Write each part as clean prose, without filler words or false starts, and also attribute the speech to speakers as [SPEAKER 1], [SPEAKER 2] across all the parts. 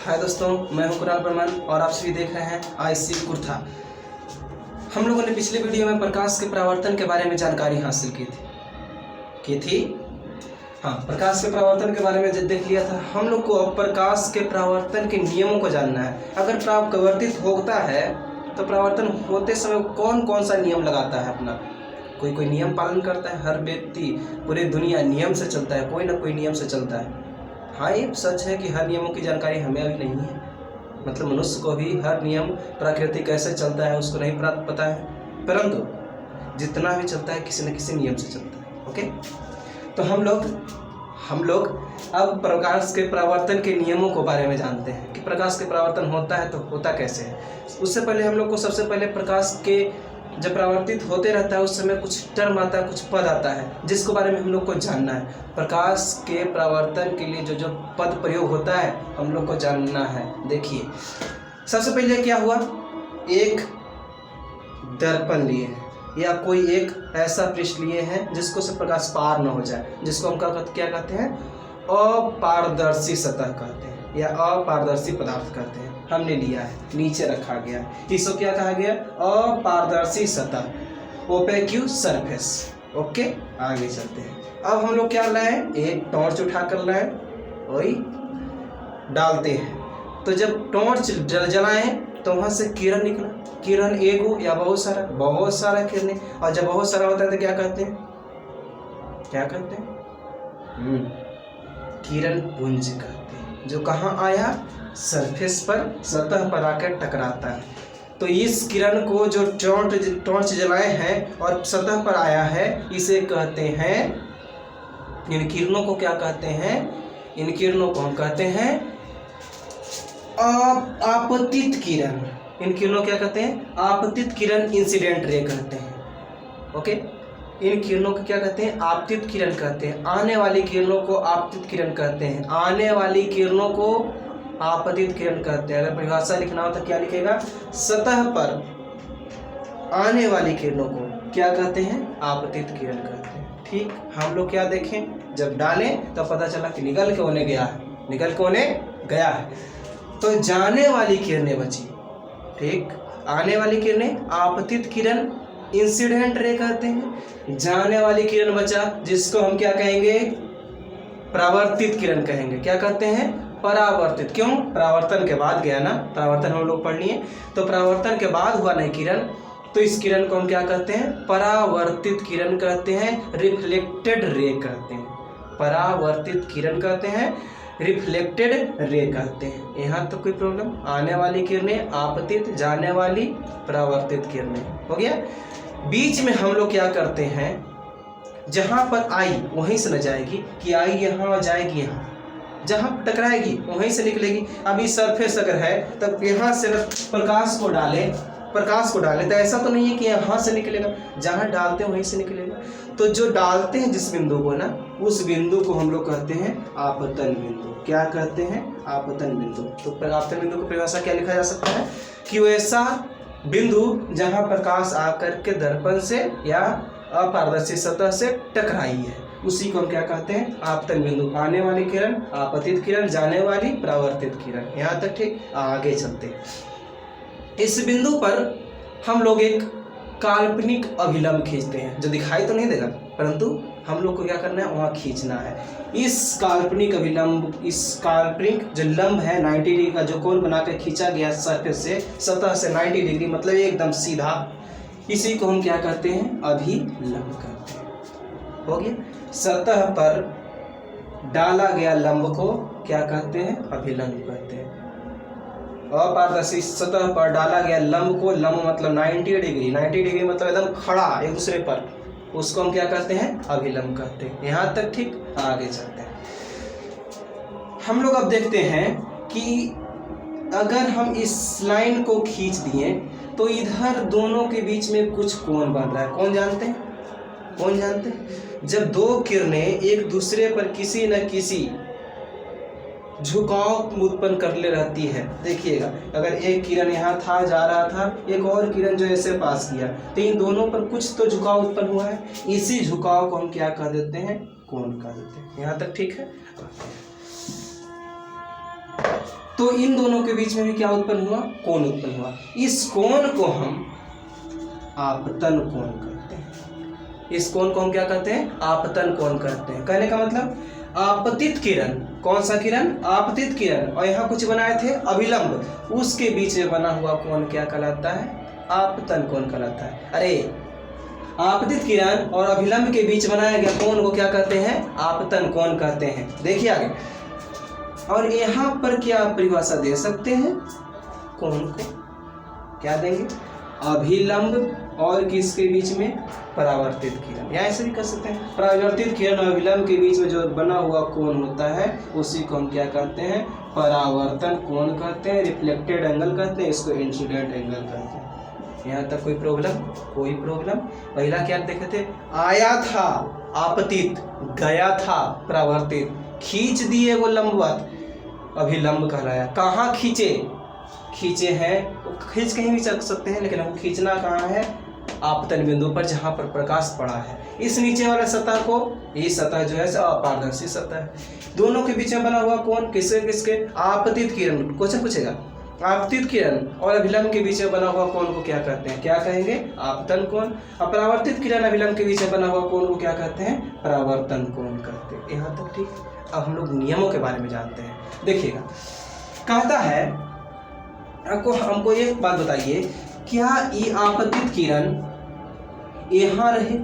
[SPEAKER 1] हाय दोस्तों, मैं हूं कुणाल परमान और आप सभी देख रहे हैं आईसी कुर्था। हम लोगों ने पिछले वीडियो में प्रकाश के परावर्तन के बारे में जानकारी हासिल की थी। हाँ, प्रकाश के परावर्तन के बारे में जब देख लिया था। हम लोग को अब प्रकाश के परावर्तन के नियमों को जानना है। अगर परावर्तित होता है तो परावर्तन होते समय कौन कौन सा नियम लगाता है अपना, कोई नियम पालन करता है। हर व्यक्ति, पूरी दुनिया नियम से चलता है, कोई ना कोई नियम से चलता है। हाँ, ये सच है कि हर नियमों की जानकारी हमें अभी नहीं है। मतलब मनुष्य को भी हर नियम प्रकृति कैसे चलता है उसको नहीं पता है, परंतु जितना भी चलता है किसी न किसी नियम से चलता है। ओके, तो हम लोग अब प्रकाश के परावर्तन के नियमों के बारे में जानते हैं कि प्रकाश के परावर्तन होता है तो होता कैसे है। उससे पहले हम लोग को सबसे पहले प्रकाश के जब परावर्तित होते रहता है उस समय कुछ टर्म आता है, कुछ पद आता है, जिसके बारे में हम लोग को जानना है। प्रकाश के परावर्तन के लिए जो पद प्रयोग होता है हम लोग को जानना है। देखिए, सबसे पहले क्या हुआ, एक दर्पण लिए हैं या कोई एक ऐसा पृष्ठ लिए हैं जिसको से प्रकाश पार न हो जाए, जिसको हम क्या कहते हैं, अपारदर्शी सतह कहते हैं या अपारदर्शी पदार्थ कहते हैं। हमने लिया है, नीचे रखा गया है, इसको क्या कहा गया, अपारदर्शी सतह, ओपेक्यू सरफेस। ओके, आगे चलते हैं। अब हम लोग क्या लाए, एक टॉर्च उठा कर लाए, वही डालते हैं। तो जब टॉर्च जलाएं तो वहां से किरण निकला। किरण एगो या बहुत सारा किरण, और जब बहुत सारा होता है तो क्या कहते हैं, किरण पुंज कहते हैं, जो कहाँ आया, सरफेस पर, सतह पर आकर टकराता है। तो इस किरण को जो टॉर्च जलाए हैं और सतह पर आया है, इसे कहते हैं, इन किरणों को क्या कहते हैं, इन किरणों को हम कहते हैं आपतित किरण। इन किरणों क्या कहते हैं, आपतित किरण, इंसिडेंट रे कहते हैं। ओके, इन किरणों को क्या कहते हैं, आपतित किरण कहते हैं। आने वाली किरणों को आपतित किरण कहते हैं, आने वाली किरणों को आपतित किरण कहते हैं। अगर परिभाषा लिखना हो तो क्या लिखेगा, सतह पर आने वाली किरणों को क्या कहते हैं, आपतित किरण कहते हैं। ठीक, हम लोग क्या देखें, जब डालें तो पता चला कि निकल के होने गया है, तो जाने वाली किरणें बची। ठीक, आने वाली किरणें आपतित किरण, इंसिडेंट रे कहते हैं। जाने वाली किरण बचा, जिसको हम क्या कहेंगे, परावर्तित किरण कहेंगे। क्या कहते हैं, परावर्तित। क्यों, परावर्तन के बाद गया ना, परावर्तन हम लोग पढ़ लिए, तो परावर्तन के बाद हुआ नहीं किरण, तो इस किरण को हम क्या कहते हैं, परावर्तित किरण कहते हैं, रिफ्लेक्टेड रे कहते हैं। परावर्तित किरण कहते हैं, रिफ्लेक्टेड रे कहते हैं। यहाँ तो कोई प्रॉब्लम, आने वाली किरणें आपतित, जाने वाली परावर्तित किरणें, हो गया। बीच में हम लोग क्या करते हैं, जहाँ पर आई वहीं से न जाएगी, कि आई यहाँ जाएगी, यहाँ जहाँ टकराएगी वहीं से निकलेगी। अभी सरफेस अगर है तब यहाँ से प्रकाश को डालें तो ऐसा तो नहीं है कि यहाँ से निकलेगा, जहाँ डालते हैं वहीं से निकलेगा। तो जो डालते हैं जिस बिंदु को ना, उस बिंदु को हम लोग कहते हैं आपतन बिंदु। क्या कहते हैं, आपतन बिंदु। तो आपतन बिंदु की परिभाषा क्या लिखा जा सकता है, कि वैसा बिंदु जहाँ प्रकाश आकर के दर्पण से या अपारदर्शी सतह से टकराई है, उसी को हम क्या कहते हैं, आपतन बिंदु। आने वाली किरण आपतित किरण, जाने वाली परावर्तित किरण। यहाँ तक ठीक, आगे चलते हैं। इस बिंदु पर हम लोग एक काल्पनिक अभिलंब खींचते हैं, जो दिखाई तो नहीं देगा, परंतु हम लोग को क्या करना है, वहाँ खींचना है। इस काल्पनिक अभिलंब, इस काल्पनिक जो लंब है 90 डिग्री का, जो कोण बनाकर खींचा गया सरफेस से, सतह से 90 डिग्री, मतलब एकदम सीधा, इसी को हम क्या कहते हैं, अभिलंब कहते हैं। हो गया, सतह पर डाला गया लंब को क्या कहते हैं, अभिलंब कहते हैं। अपारदर्शी सतह पर डाला गया लंब को, लंब मतलब 90 डिग्री मतलब एकदम खड़ा एक दूसरे पर, उसको हम क्या कहते हैं, अभिलंब कहते हैं। यहाँ तक ठीक, आगे चलते हैं। हम लोग अब देखते हैं कि अगर हम इस लाइन को खींच दिए तो इधर दोनों के बीच में कुछ कोण बन रहा है। कौन जानते हैं, जब दो किरणें एक दूसरे पर किसी न किसी झुकाव उत्पन्न कर ले रहती है। देखिएगा, अगर एक किरण यहाँ था, जा रहा था, एक और किरण जो ऐसे पास किया, तो इन दोनों पर कुछ तो झुकाव उत्पन्न हुआ है। इसी झुकाव को हम क्या कह देते हैं, कोण कह देते हैं। यहाँ तक ठीक है। तो इन दोनों के बीच में भी क्या उत्पन्न हुआ, कोण उत्पन्न हुआ। इस कोण को हम आपतन कोण कहते हैं। इस कोण को हम क्या कहते हैं, आपतन कोण कहते हैं। कहने का मतलब आपतित किरण, कौन सा किरण, आपतित किरण, और यहाँ कुछ बनाए थे अभिलंब, उसके बीच में बना हुआ कोण क्या कहलाता है, आपतन कोण कहलाता है। अरे आपतित किरण और अभिलंब के बीच बनाया गया कोण को क्या कहते हैं, आपतन कोण कहते हैं। देखिए आगे, और यहाँ पर क्या परिभाषा दे सकते हैं, कोण को क्या देंगे, अभिलंब और किसके बीच में, परावर्तित किरण, या ऐसे भी कर सकते हैं। परावर्तित किरण और अभिलंब के बीच में जो बना हुआ कोण होता है उसी को हम क्या कहते हैं, परावर्तन कोण कहते हैं, रिफ्लेक्टेड एंगल कहते हैं, इसको इंसिडेंट एंगल कहते हैं। यहाँ तक कोई प्रॉब्लम, कोई प्रॉब्लम। पहला क्या देखे थे, आया था आपतित, गया था परावर्तित, खींच दिए वो लंबवत, अभिलंब कहलाया। कहाँ खींचे, खींचे हैं, खींच कहीं भी चल सकते हैं, लेकिन हम खींचना कहाँ है, आपतन बिंदु पर जहाँ पर प्रकाश पड़ा है। इस नीचे वाले सतह को, ये सतह जो है अपारदर्शी सतह है, दोनों के बीच में बना हुआ कोण किसके किसके, आपतित किरण, क्वेश्चन पूछेगा, आपतित किरण और अभिलंब के बीच में बना हुआ कोण को क्या कहते हैं, क्या कहेंगे, आपतन कोण। अपरावर्तित किरण अभिलंब के बीच में बना हुआ कोण को क्या कहते हैं, परावर्तन कोण कहते हैं। यहाँ तक ठीक। अब हम लोग नियमों के बारे में जानते हैं। देखिएगा, कहता है आपको, हमको एक बात बताइए, क्या ये आपतित किरण यहाँ रहे,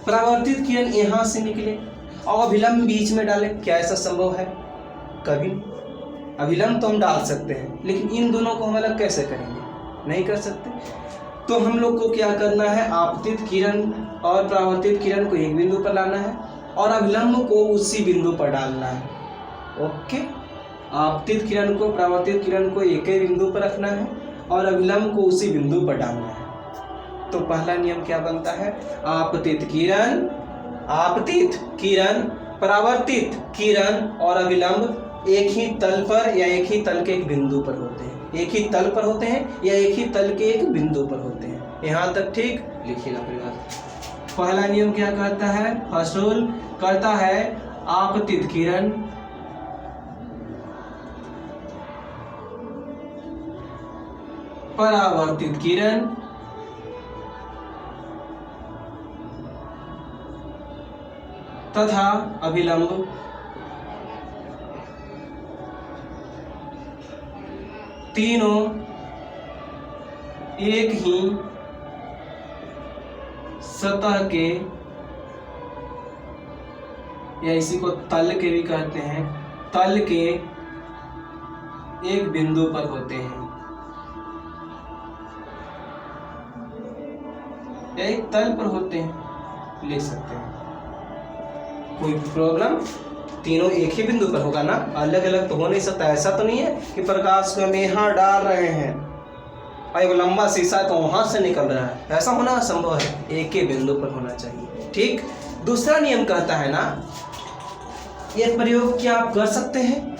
[SPEAKER 1] परावर्तित किरण यहाँ से निकले और अभिलंब बीच में डाले, क्या ऐसा संभव है, कभी। अभिलंब तो हम डाल सकते हैं, लेकिन इन दोनों को हम अलग कैसे करेंगे, नहीं कर सकते। तो हम लोग को क्या करना है, आपतित किरण और परावर्तित किरण को एक बिंदु पर लाना है और अभिलंब को उसी बिंदु पर डालना है। ओके, आपतित किरण को, परावर्तित किरण को एक ही बिंदु पर रखना है और अभिलंब को उसी बिंदु पर डालना है। तो पहला नियम क्या बनता है, आपतित किरण, आपतित किरण, परावर्तित किरण और अभिलंब एक ही तल पर या एक ही तल के एक बिंदु पर होते हैं, एक ही तल पर होते हैं या एक ही तल के एक बिंदु पर होते हैं। यहाँ तक ठीक। लिखिएगा परिवार। पहला नियम क्या कहता है, फर्स्ट रूल कहता है आपतित किरण, परावर्तित किरण, तथा अभिलंब तीनों एक ही सतह के, या इसी को तल के भी कहते हैं, तल के एक बिंदु पर होते हैं, या एक तल पर होते हैं, लिख सकते हैं। कोई प्रॉब्लम, तीनों एक ही बिंदु पर होगा ना, अलग अलग तो हो नहीं सकता। ऐसा तो नहीं है कि प्रकाश को हम यहाँ डाल रहे हैं और एक लंबा शीशा तो वहाँ से निकल रहा है, ऐसा होना असंभव है, एक ही बिंदु पर होना चाहिए। ठीक। दूसरा नियम कहता है ना, ये प्रयोग क्या आप कर सकते हैं,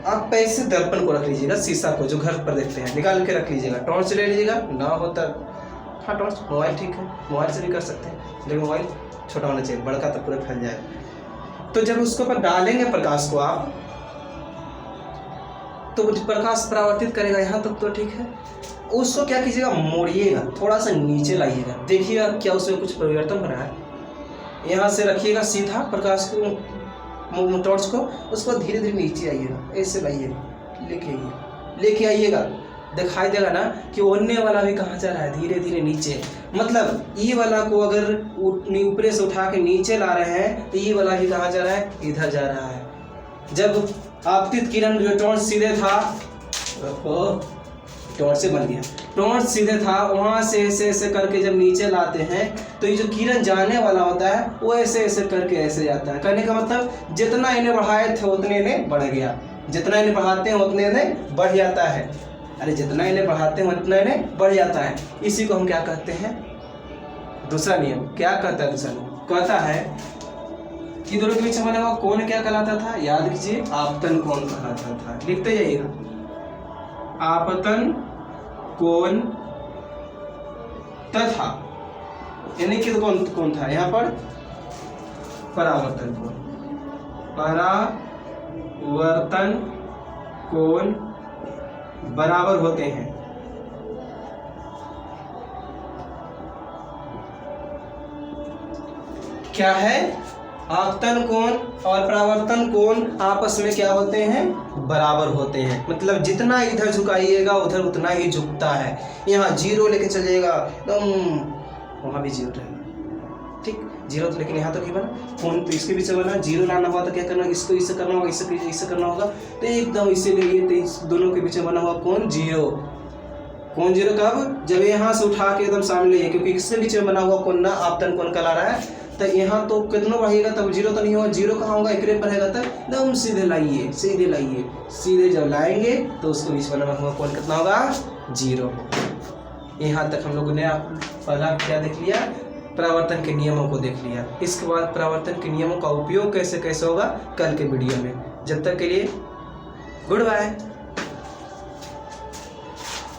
[SPEAKER 1] आप पैसे दर्पण को रख लीजिएगा, शीशा को जो घर पर देखते हैं निकाल के रख लीजिएगा, टॉर्च ले लीजिएगा, ना होता हाँ टॉर्च, मोबाइल ठीक है, मोबाइल से भी कर सकते हैं, लेकिन मोबाइल छोटा होना चाहिए, बड़का तो पूरा फैल जाएगा। तो जब उसके ऊपर डालेंगे प्रकाश को आप, तो प्रकाश परावर्तित करेगा, यहाँ तक तो ठीक है। उसको क्या कीजिएगा, मोड़िएगा, थोड़ा सा नीचे लाइएगा, देखिएगा क्या उसमें कुछ परिवर्तन हो रहा है। यहाँ से रखिएगा सीधा प्रकाश को, टॉर्च को, उसको धीरे धीरे नीचे आइएगा, ऐसे लाइएगा, लेके आइएगा, दिखाई देगा ना कि ओढ़ने वाला भी कहाँ जा रहा है, धीरे धीरे नीचे। मतलब ई वाला को अगर ऊपर से उठा के नीचे ला रहे हैं तो ई वाला भी कहाँ जा रहा है, इधर जा रहा है। जब आपतित किरण जो टॉर्च सीधे था, टॉर्च से बन गया, टॉर्च सीधे था, वहाँ से ऐसे ऐसे करके जब नीचे लाते हैं तो ये जो किरण जाने वाला होता है वो ऐसे ऐसे करके ऐसे जाता है। कहने का मतलब जितना इन्हें बढ़ाए थे उतने इन्हें बढ़ गया, जितना इन्हें बढ़ाते हैं उतने इन्हें बढ़ जाता है। अरे जितना इन्हें बढ़ाते हैं उतना इन्हें बढ़ जाता है। इसी को हम क्या कहते हैं, दूसरा नियम क्या कहता है, दूसरा नियम कहता है कि दोनों के बीच में बना हुआ कोण क्या कहलाता था, याद कीजिए, आपतन कोण कहलाता था। लिखते जाइएगा, आपतन कोण तथा, यानी कि कौन था यहाँ पर, परावर्तन कोण, परावर्तन कोण बराबर होते हैं। क्या है? आपतन कोण और परावर्तन कोण आपस में क्या होते हैं? बराबर होते हैं। मतलब जितना इधर झुकाइएगा उधर उतना ही झुकता है। यहाँ 0 लेके चलिएगा एकदम, वहाँ भी 0 रहेगा, ठीक 0 तो, लेकिन यहाँ तो नहीं बना कोण, तो इसके बीच में बना। 0 लाना हुआ तो क्या करना, इसको इससे करना होगा, इससे करना होगा, तो एकदम इसीलिए तो इस दोनों के बीच में बना हुआ कोण 0। कोण 0 कब? जब यहाँ से उठा के एकदम सामने ले, क्योंकि इसके बीच में बना हुआ कोण ना आपतन कोण कहला रहा है। तो यहाँ तो कितना बढ़िएगा तब 0 तो नहीं होगा, 0 कहाँ होगा? एकरे पर रहेगा, तब एकदम सीधे लाइए, सीधे लाइए, सीधे जब लाएंगे तो उसके बीच में बना हुआ कोण कितना होगा? 0। यहाँ तक हम लोगों ने पहला क्या देख लिया? परावर्तन के नियमों को देख लिया। इसके बाद परावर्तन के नियमों का उपयोग कैसे कैसे होगा कल के वीडियो में। जब तक के लिए गुड बाय।